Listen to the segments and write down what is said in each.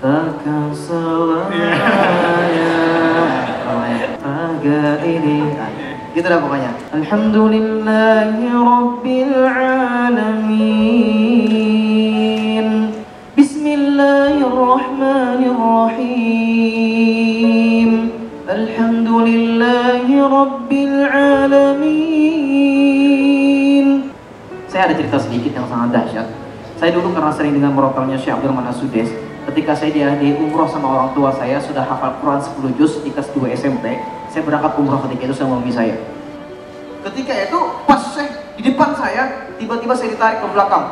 Takkan selaya raga ini. Gitu dah pokoknya. Alhamdulillahi Rabbil Alamin. Bismillahirrahmanirrahim. Alhamdulillahi Rabbil Alamin. Saya ada cerita sedikit yang sangat dahsyat. Saya dulu karena sering dengan merotalnya Syekh Abdurrahman As-Sudais, ketika saya di umroh sama orang tua saya, sudah hafal Quran 10 juz di kelas 2 SMP. Saya berangkat umroh ketika itu sama mami saya. Ketika itu pas Syekh di depan saya, tiba-tiba saya ditarik ke belakang.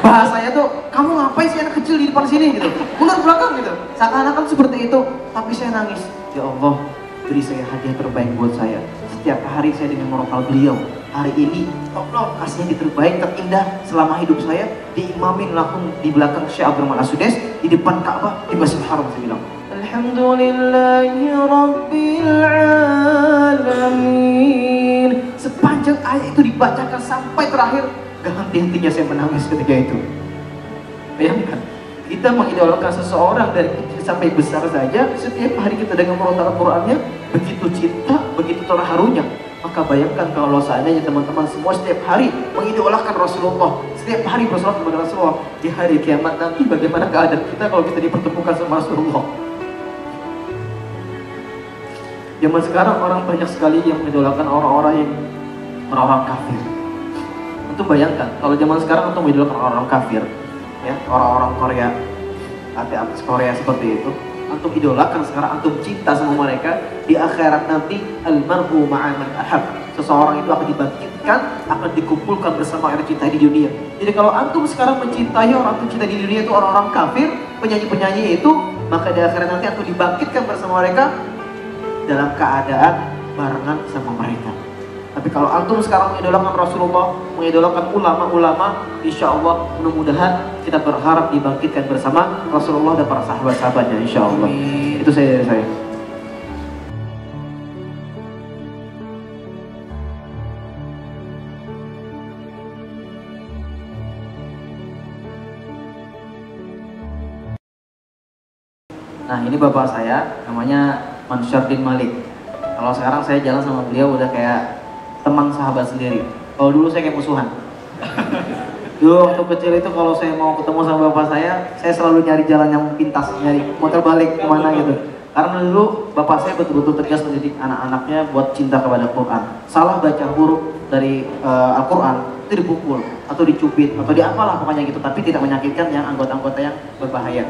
Bahasanya tuh, kamu ngapain sih anak kecil di depan sini gitu, mundur belakang gitu. Seakan-akan seperti itu, tapi saya nangis. Ya Allah, beri saya hadiah terbaik buat saya. Setiap hari saya dengan merotal beliau. Hari ini, Allah kasih yang terbaik, terindah selama hidup saya, diimamin langsung di belakang Syekh Abdurrahman As-Sudais, di depan Ka'bah, di Masjidil Haram. Saya bilang, Alhamdulillahi Rabbil Alamin. Sepanjang ayat itu dibacakan sampai terakhir, gak henti-hentinya saya menangis ketika itu. Bayangkan, kita mengidolakan seseorang dari kecil sampai besar saja, setiap hari kita dengan merotal Al-Qur'annya, begitu cinta, begitu terharunya. Maka bayangkan kalau seandainya teman-teman semua setiap hari mengidolakan Rasulullah, setiap hari bersolat kepada Rasulullah, di hari kiamat nanti bagaimana keadaan kita kalau kita dipertemukan sama Rasulullah. Zaman sekarang orang banyak sekali yang mengidolakan orang-orang kafir. Untuk bayangkan kalau zaman sekarang untuk mengidolakan orang-orang kafir, ya orang-orang Korea, artis Korea seperti itu, antum idolakan sekarang, antum cinta sama mereka, di akhirat nanti almar'u ma'a man ahab. Seseorang itu akan dibangkitkan, akan dikumpulkan bersama orang cinta di dunia. Jadi kalau antum sekarang mencintai orang antum cinta di dunia itu orang-orang kafir, penyanyi-penyanyi itu, maka di akhirat nanti antum dibangkitkan bersama mereka dalam keadaan barengan sama mereka. Tapi kalau antum sekarang mengidolakan Rasulullah, mengidolakan ulama-ulama, insya Allah mudah-mudahan kita berharap dibangkitkan bersama Rasulullah dan para sahabat-sahabatnya, insya Allah. Itu dari saya. Nah, ini bapak saya, namanya Mansyurdin Malik. Kalau sekarang saya jalan sama beliau udah kayak teman sahabat sendiri. Kalau dulu saya kayak musuhan. Dulu waktu kecil itu kalau saya mau ketemu sama bapak saya selalu nyari jalan yang pintas, nyari motor balik kemana gitu. Karena dulu bapak saya betul-betul tegas mendidik anak-anaknya buat cinta kepada Quran. Salah baca huruf dari Al-Quran itu dipukul atau dicubit atau diapalah pokoknya gitu, tapi tidak menyakitkan yang anggota-anggota yang berbahaya.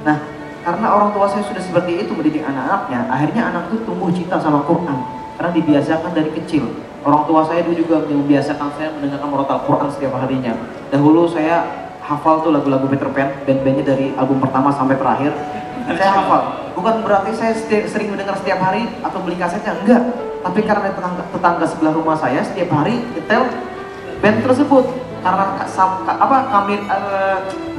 Nah, karena orang tua saya sudah seperti itu mendidik anak-anaknya, akhirnya anak itu tumbuh cinta sama Quran karena dibiasakan dari kecil. Orang tua saya dulu juga membiasakan saya mendengarkan merotal Quran setiap harinya. Dahulu saya hafal tuh lagu-lagu Peter Pan, band-bandnya dari album pertama sampai terakhir. Saya hafal. Bukan berarti saya sering mendengar setiap hari atau beli kasetnya, enggak. Tapi karena tetangga sebelah rumah saya setiap hari nyetel band tersebut. Karena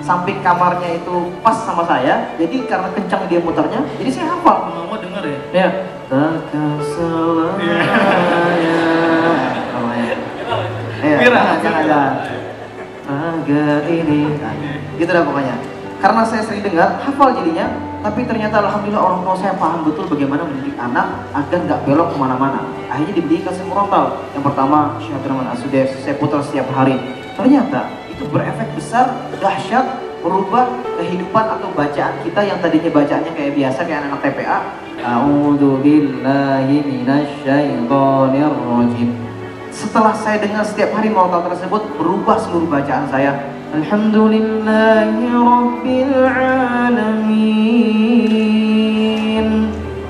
samping kamarnya itu pas sama saya, jadi karena kencang dia muternya, jadi saya hafal. Mama denger ya? Ya. Takkan selaya. Jangan. Raga ini. Gitu dah pokoknya. Karena saya sering dengar, hafal jadinya. Tapi ternyata alhamdulillah orang tua saya paham betul bagaimana mendidik anak agar nggak belok kemana-mana. Akhirnya diberi kasih merotal. Yang pertama Syekh Abdurrahman As-Sudais, saya putar setiap hari. Ternyata itu berefek besar, dahsyat, merubah kehidupan atau bacaan kita yang tadinya bacaannya kayak biasa kayak anak TPA. A'udzu billahi minasyaitonir rajim. Setelah saya dengar setiap hari merotal tersebut, berubah seluruh bacaan saya. Alhamdulillahi Rabbil Alamin.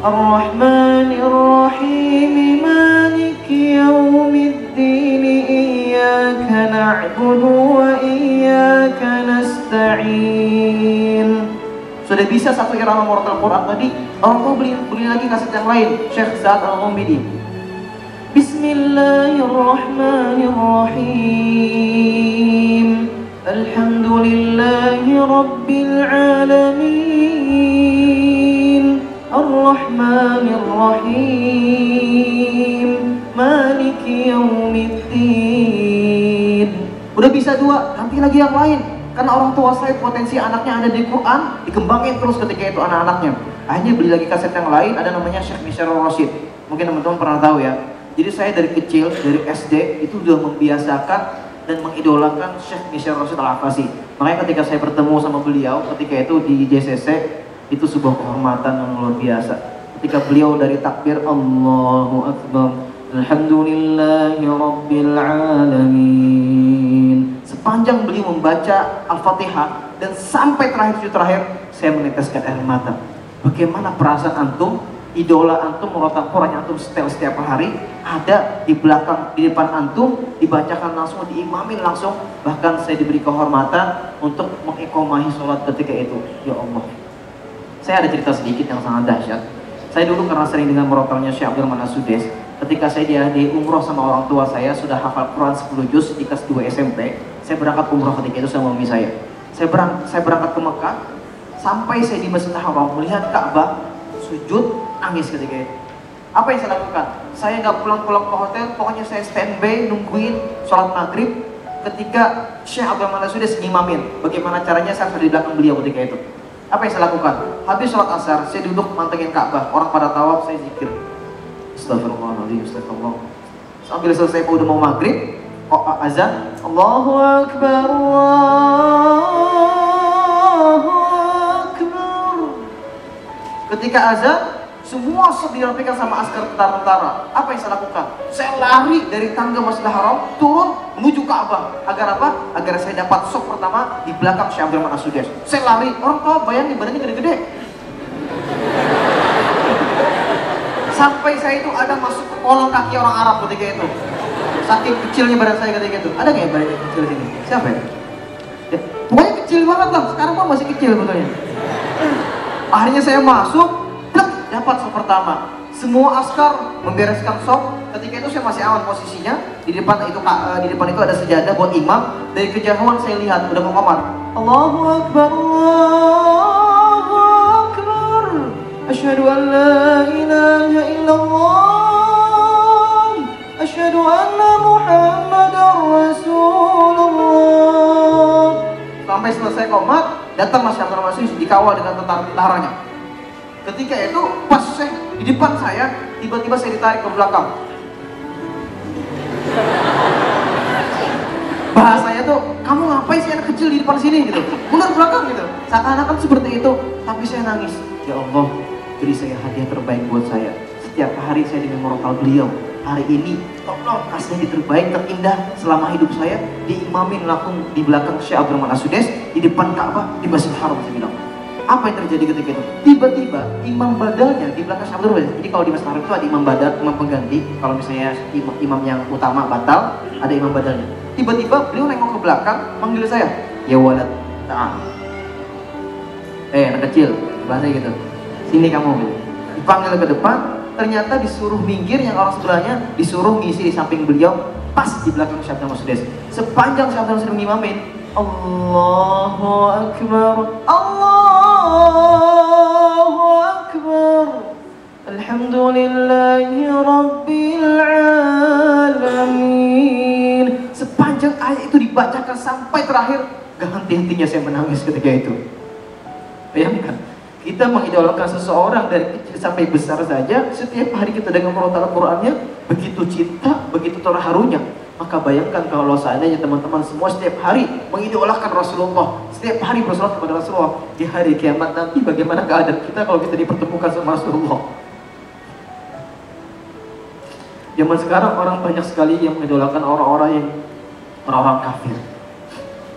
Ar-Rahmanir Rahim. Maliki Yaumiddin. Iyyaka na'budu wa iyyaka nasta'in. Sudah bisa satu irama merotal Quran tadi, orang tua beli lagi kaset yang lain, Syekh Sa'ad Al-Ghamidi. Bismillahirrahmanirrahim. Alhamdulillahi Rabbil Alamin. Ar-Rahmanir Rahim. Maliki Yaumiddin. Udah bisa dua, nanti lagi yang lain. Karena orang tua saya potensi anaknya ada di Quran, dikembangin terus ketika itu anak-anaknya. Akhirnya beli lagi kaset yang lain, ada namanya Syekh Misyar Rashid. Mungkin teman-teman pernah tahu ya. Jadi saya dari kecil, dari SD itu sudah membiasakan dan mengidolakan Syekh Misyar Rashid Al-Hafasi. Makanya ketika saya bertemu sama beliau ketika itu di JCC, itu sebuah kehormatan yang luar biasa. Ketika beliau dari takbir Allahu Akbar, Alhamdulillahi Rabbil Alamin, sepanjang beliau membaca Al-Fatihah dan sampai terakhir, saya meneteskan air mata. Bagaimana perasaan antum, idola antum, murotal Quran yang antum setel setiap hari, ada di belakang, di depan antum, dibacakan langsung, diimamin langsung. Bahkan saya diberi kehormatan untuk mengiqomahi sholat ketika itu. Ya Allah, saya ada cerita sedikit yang sangat dahsyat. Saya dulu karena sering dengan murotalnya Syekh Abdurrahman As-Sudais, ketika saya di umroh sama orang tua saya, sudah hafal Quran 10 juz di kelas 2 SMP. Saya berangkat umroh ketika itu sama mami saya. Saya berangkat ke Mekah, sampai saya di Masjidil Haram melihat Ka'bah, sujud, nangis ketika itu. Apa yang saya lakukan? Saya nggak pulang-pulang ke hotel, pokoknya saya standby nungguin sholat maghrib ketika Syekh Abdurrahman As-Sudais ngimamin. Bagaimana caranya? Saya di belakang beliau ketika itu. Apa yang saya lakukan? Habis sholat asar, saya duduk mantengin Ka'bah. Orang pada tawaf, saya zikir. Astagfirullahaladzim, astagfirullah. Sambil selesai udah mau maghrib, azan, Allahu Akbar, Allahu Akbar. Ketika azan, semua dirapikan sama askar tentara-tentara. Apa yang saya lakukan? Saya lari dari tangga Masjidil Haram, turun menuju Ka'bah. Agar apa? Agar saya dapat sop pertama di belakang Syekh Abdurrahman As-Sudais. Saya lari, orang tua bayangin badannya gede-gede. Sampai saya itu ada masuk ke kolong kaki orang Arab ketika itu. Saking kecilnya badan saya ketika itu. Ada nggak ya badannya kecil di sini? Siapa ya? Ya, pokoknya kecil banget lah. Sekarang mah masih kecil betulnya. Akhirnya saya masuk, dapat sop pertama. Semua askar membereskan sop. Ketika itu saya masih aman posisinya. Di depan itu ada sejadah buat imam. Dari kejauhan saya lihat udah ngomong, Allahu Akbar, Allahu Akbar, asyhadu an la ilaha illallah, asyhadu anna Muhammadar Rasulullah. Sampai selesai qomat, datang Masya Allah dikawal dengan tentara-tentaranya. Ketika itu pas saya di depan saya, tiba-tiba saya ditarik ke belakang. Bahasanya tuh, kamu ngapain sih anak kecil di depan sini gitu, mundur belakang gitu. Seakan-akan seperti itu, tapi saya nangis. Ya Allah, beri saya hadiah terbaik buat saya. Setiap hari saya dengan murotal beliau. Hari ini, tolong kasih hadiah terbaik, terindah selama hidup saya. Diimamin langsung di belakang Syekh Abdurrahman As-Sudais, di depan Ka'bah, di Masjidil Haram. Saya bilang, apa yang terjadi ketika itu? Tiba-tiba imam badalnya di belakang Syekh Abdurrahman. Jadi kalau di Masjidil Haram itu ada imam badal, imam pengganti. Kalau misalnya imam yang utama batal, ada imam badalnya. Tiba-tiba beliau nengok ke belakang, manggil saya, ya walad, ta'al. Anak kecil, bahasa gitu. Sini kamu, gitu. Dipanggil ke depan, ternyata disuruh minggir, yang orang sebelahnya disuruh ngisi di samping beliau, pas di belakang Syekh Abdurrahman As-Sudais. Sepanjang Syekh Abdurrahman As-Sudais mengimamin, Allahu Akbar, Allahu Akbar, Alhamdulillahi Rabbil Alamin. Sepanjang ayat itu dibacakan sampai terakhir, gak henti-hentinya saya menangis ketika itu. Bayangkan, kita mengidolakan seseorang dari kecil sampai besar saja, setiap hari kita dengan murotal Al-Qurannya, begitu cinta, begitu terharunya. Maka bayangkan kalau seandainya teman-teman semua setiap hari mengidolakan Rasulullah, setiap hari bersolat kepada Rasulullah, di hari kiamat nanti bagaimana keadaan kita kalau kita dipertemukan sama Rasulullah. Zaman sekarang orang banyak sekali yang mengidolakan orang-orang kafir.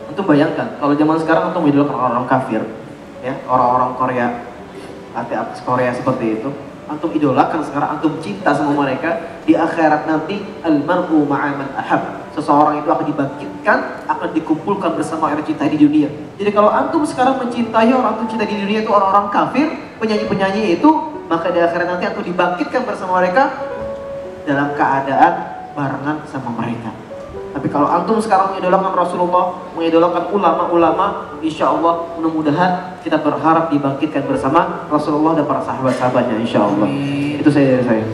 Untuk bayangkan kalau zaman sekarang untuk mengidolakan orang-orang kafir, ya orang-orang Korea, artis Korea seperti itu, antum idolakan sekarang, antum cinta sama mereka, di akhirat nanti almar'u ma'a man ahab, seseorang itu akan dibangkitkan, akan dikumpulkan bersama orang cinta di dunia. Jadi kalau antum sekarang mencintai orang antum cinta di dunia itu orang-orang kafir, penyanyi-penyanyi itu, maka di akhirat nanti antum dibangkitkan bersama mereka dalam keadaan barengan sama mereka. Tapi kalau antum sekarang mengidolakan Rasulullah, mengidolakan ulama-ulama, insya Allah mudah-mudahan kita berharap dibangkitkan bersama Rasulullah dan para sahabat-sahabatnya, insya Allah. Itu saya dari saya.